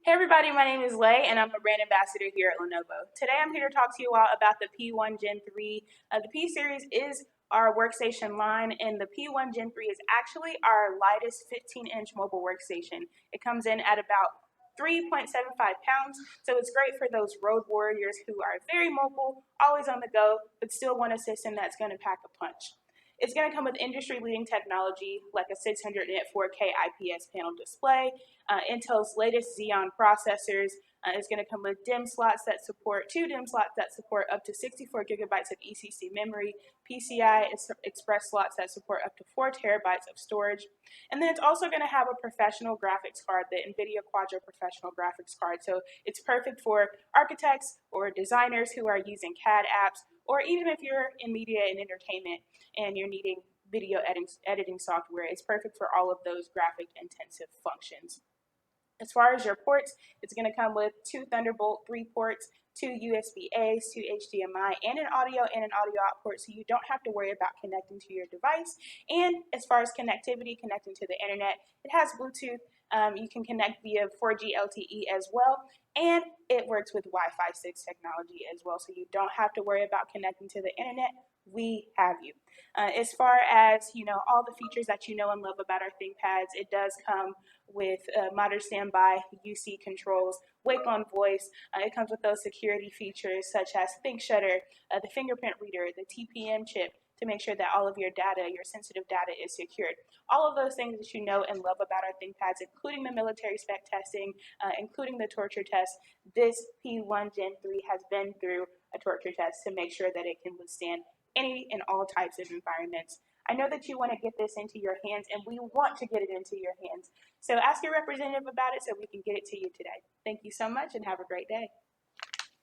Hey everybody, my name is Lay and I'm a brand ambassador here at Lenovo. Today I'm here to talk to you all about the P1 Gen 3. The P series is our workstation line and the P1 Gen 3 is actually our lightest 15-inch mobile workstation. It comes in at about 3.75 pounds, so it's great for those road warriors who are very mobile, always on the go, but still want a system that's going to pack a punch. It's going to come with industry-leading technology like a 600 nit 4K IPS panel display, Intel's latest Xeon processors. It's going to come with DIMM slots that support two DIMM slots that support up to 64 gigabytes of ECC memory, PCI Express slots that support up to 4 terabytes of storage, and then it's also going to have a professional graphics card, the NVIDIA Quadro professional graphics card. So it's perfect for architects or designers who are using CAD apps, or even if you're in media and entertainment and you're needing video editing software. It's perfect for all of those graphic intensive functions. As far as your ports, it's going to come with two Thunderbolt 3 ports, two USB-A's, two HDMI, and an audio out port, so you don't have to worry about connecting to your device. And as far as connectivity, connecting to the internet, it has Bluetooth. You can connect via 4G LTE as well, and it works with Wi-Fi 6 technology as well, so you don't have to worry about connecting to the internet. We have you. As far as all the features that you know and love about our ThinkPads, it does come with modern standby UC controls, wake on voice. It comes with those security features such as Think Shutter, the fingerprint reader, the TPM chip to make sure that all of your data, your sensitive data, is secured. All of those things that you know and love about our ThinkPads, including the military spec testing, including the torture test. This P1 Gen 3 has been through a torture test to make sure that it can withstand any and all types of environments. I know that you want to get this into your hands, and we want to get it into your hands. So ask your representative about it so we can get it to you today. Thank you so much and have a great day.